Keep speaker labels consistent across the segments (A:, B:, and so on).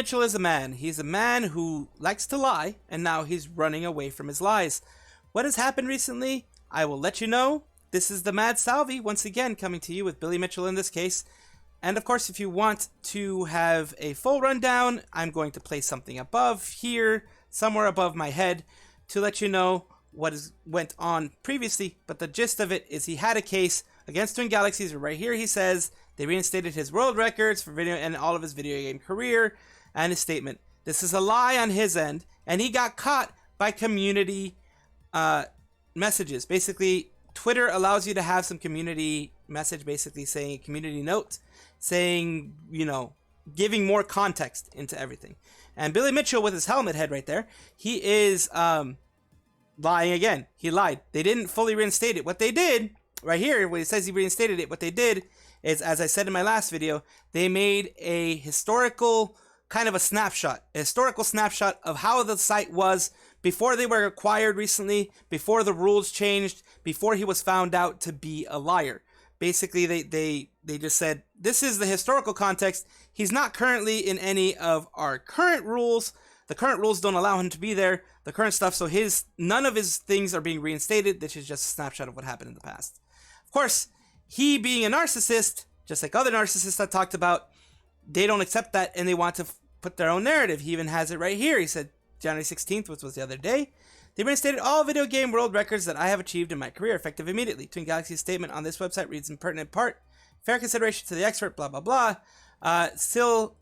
A: Mitchell is a man. He's a man who likes to lie, and now he's running away from his lies. What has happened recently? I will let you know. This is the Mad Salvi, once again, coming to you with Billy Mitchell in this case. And of course, if you want to have a full rundown, I'm going to play something above here, somewhere above my head, to let you know what went on previously. But the gist of it is he had a case against Twin Galaxies. Right here he says they reinstated his world records for video and all of his video game career, and his statement. This is a lie on his end, and he got caught by community messages. Basically, Twitter allows you to have some community message, basically saying a community note, saying, you know, giving more context into everything. And Billy Mitchell with his helmet head right there, he is lying again. He lied. They didn't fully reinstate it. What they did right here, when it says he reinstated it, what they did is, as I said in my last video, they made a historical kind of a historical snapshot of how the site was before they were acquired recently, before the rules changed, before he was found out to be a liar. Basically, they just said, this is the historical context. He's not currently in any of our current rules. The current rules don't allow him to be there. The current stuff, so none of his things are being reinstated. This is just a snapshot of what happened in the past. Of course, he being a narcissist, just like other narcissists I talked about, they don't accept that and they want to put their own narrative. He even has it right here. He said January 16th, which was the other day, they reinstated all video game world records that I have achieved in my career, effective immediately. Twin Galaxies' statement on this website reads in pertinent part, fair consideration to the expert, blah, blah, blah. Still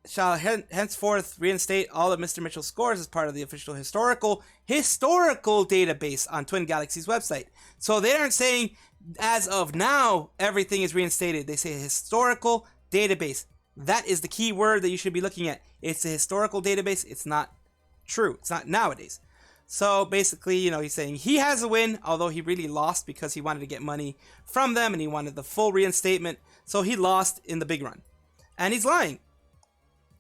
A: shall henceforth reinstate all of Mr. Mitchell's scores as part of the official historical database on Twin Galaxies' website. So they aren't saying, as of now, everything is reinstated. They say historical database. That is the key word that you should be looking at. It's a historical database. It's not true. It's not nowadays. So basically, you know, he's saying he has a win, although he really lost because he wanted to get money from them and he wanted the full reinstatement. So he lost in the big run. And he's lying.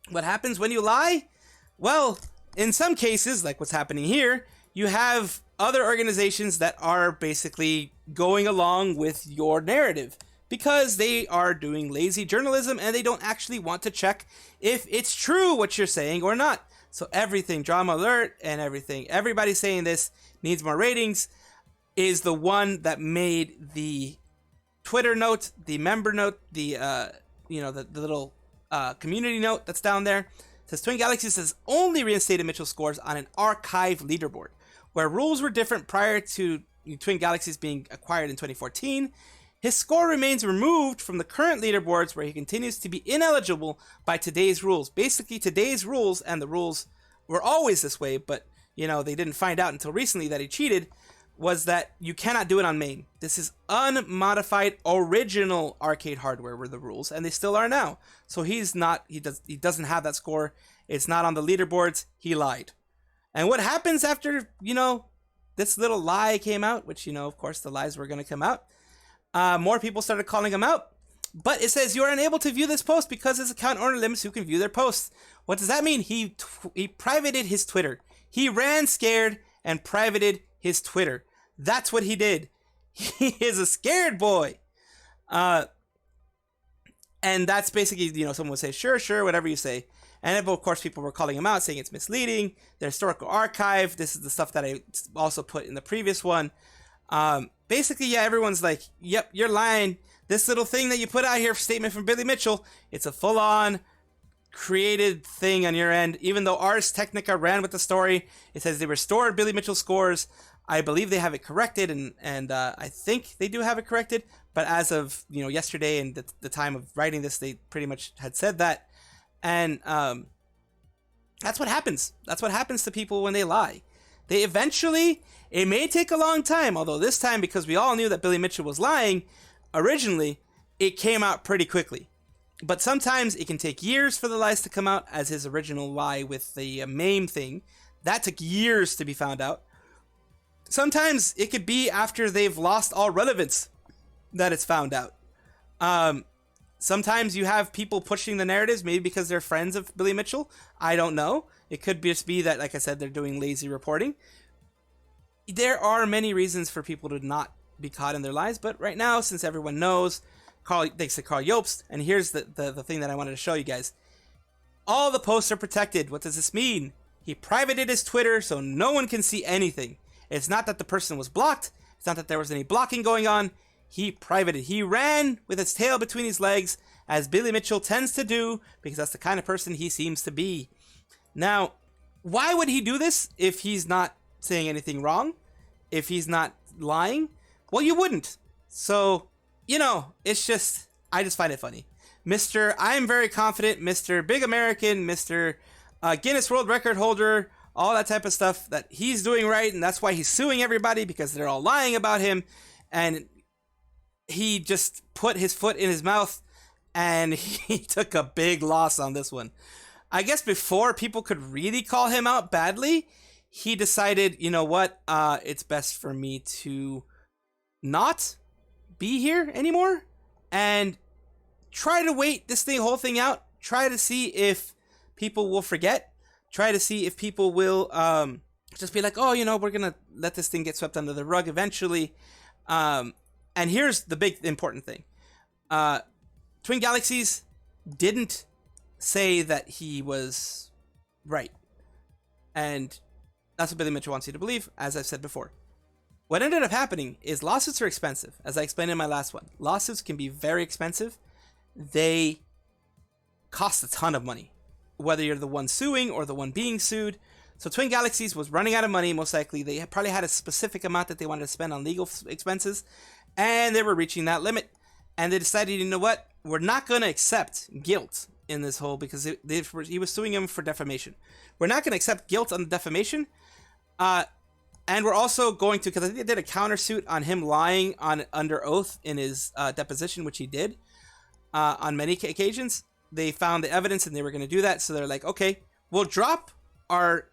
A: What happens when you lie? Well, in some cases, like what's happening here, you have other organizations that are basically going along with your narrative because they are doing lazy journalism and they don't actually want to check if it's true what you're saying or not. So everything, drama alert and everything, everybody saying this needs more ratings, is the one that made the Twitter note, the member note, the the little community note that's down there. It says Twin Galaxies has only reinstated Mitchell's scores on an archive leaderboard, where rules were different prior to Twin Galaxies being acquired in 2014. His score remains removed from the current leaderboards, where he continues to be ineligible by today's rules. Basically, today's rules, and the rules were always this way, but you know, they didn't find out until recently that he cheated, was that you cannot do it on main. This is unmodified original arcade hardware were the rules, and they still are now. So he doesn't have that score. It's not on the leaderboards. He lied. And what happens after, you know, this little lie came out, which, you know, of course the lies were going to come out. More people started calling him out, but it says you are unable to view this post because his account owner limits who can view their posts. What does that mean? He privated his Twitter. He ran scared and privated his Twitter. That's what he did. He is a scared boy. And that's basically, you know, someone would say, sure, whatever you say. And of course, people were calling him out, saying it's misleading. The historical archive. This is the stuff that I also put in the previous one. Basically, yeah, everyone's like, yep, you're lying. This little thing that you put out here, statement from Billy Mitchell, it's a full-on created thing on your end. Even though Ars Technica ran with the story, it says they restored Billy Mitchell's scores. I believe they have it corrected, and I think they do have it corrected. But as of, you know, yesterday and the time of writing this, they pretty much had said that. And that's what happens. That's what happens to people when they lie. They eventually, it may take a long time, although this time, because we all knew that Billy Mitchell was lying originally, it came out pretty quickly. But sometimes it can take years for the lies to come out, as his original lie with the MAME thing. That took years to be found out. Sometimes it could be after they've lost all relevance that it's found out. Sometimes you have people pushing the narratives, maybe because they're friends of Billy Mitchell. I don't know. It could just be that, like I said, they're doing lazy reporting. There are many reasons for people to not be caught in their lies, but right now, since everyone knows, thanks to Karl Jobst, and here's the thing that I wanted to show you guys. All the posts are protected. What does this mean? He privated his Twitter so no one can see anything. It's not that the person was blocked. It's not that there was any blocking going on. He privated. He ran with his tail between his legs, as Billy Mitchell tends to do, because that's the kind of person he seems to be. Now, why would he do this if he's not saying anything wrong? If he's not lying? Well, you wouldn't. So, it's just, I just find it funny. Mr. I'm very confident, Mr. Big American, Mr. Guinness World Record holder, all that type of stuff that he's doing right, and that's why he's suing everybody, because they're all lying about him, and he just put his foot in his mouth, and he took a big loss on this one. I guess before people could really call him out badly, he decided, you know what, it's best for me to not be here anymore, and try to wait this whole thing out. Try to see if people will forget. Try to see if people will just be like, oh, we're going to let this thing get swept under the rug eventually. And here's the big important thing. Twin Galaxies didn't say that he was right. And that's what Billy Mitchell wants you to believe, as I've said before. What ended up happening is lawsuits are expensive, as I explained in my last one. Lawsuits can be very expensive. They cost a ton of money, whether you're the one suing or the one being sued. So Twin Galaxies was running out of money, most likely. They probably had a specific amount that they wanted to spend on legal expenses, and they were reaching that limit. And they decided, you know what? We're not going to accept guilt in this whole, because he was suing him for defamation. We're not going to accept guilt on the defamation. And we're also going to, because I think they did a countersuit on him lying under oath in his deposition, which he did. On many occasions, they found the evidence and they were going to do that. So they're like, okay, we'll drop our,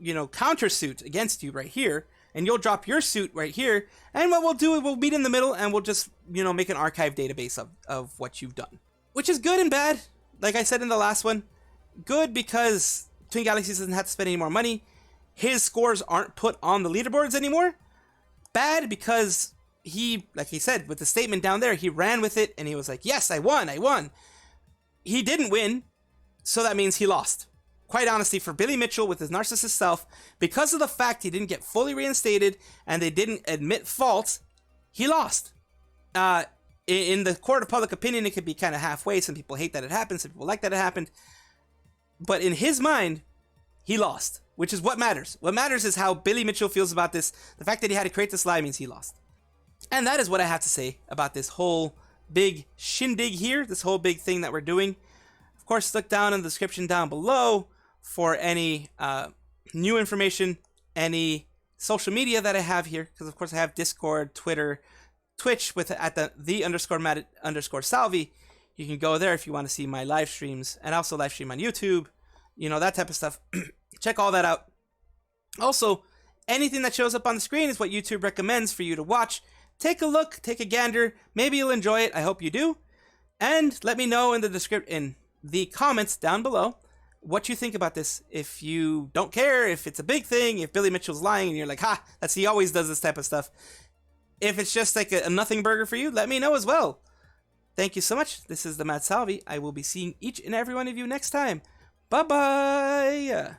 A: countersuit against you right here, and you'll drop your suit right here. And what we'll do is we'll meet in the middle, and we'll just, make an archive database of what you've done, which is good and bad. Like I said in the last one, good because Twin Galaxies doesn't have to spend any more money. His scores aren't put on the leaderboards anymore. Bad because he, like he said, with the statement down there, he ran with it and he was like, yes, I won. He didn't win, so that means he lost. Quite honestly, for Billy Mitchell with his narcissist self, because of the fact he didn't get fully reinstated and they didn't admit fault, he lost. In the court of public opinion, it could be kind of halfway. Some people hate that it happened, some people like that it happened. But in his mind, he lost, which is what matters. What matters is how Billy Mitchell feels about this. The fact that he had to create this lie means he lost. And that is what I have to say about this whole big shindig here, this whole big thing that we're doing. Of course, look down in the description down below for any new information, any social media that I have here, because of course I have Discord, Twitter, Twitch with at the _Matt_Salvi. You can go there if you want to see my live streams, and also live stream on YouTube, that type of stuff. Check all that out. Also, anything that shows up on the screen is what YouTube recommends for you to watch. Take a look, take a gander. Maybe you'll enjoy it. I hope you do. And let me know in the comments down below what you think about this. If you don't care, if it's a big thing, if Billy Mitchell's lying and you're like, he always does this type of stuff. If it's just like a nothing burger for you, let me know as well. Thank you so much. This is the Matt Salvi. I will be seeing each and every one of you next time. Bye-bye.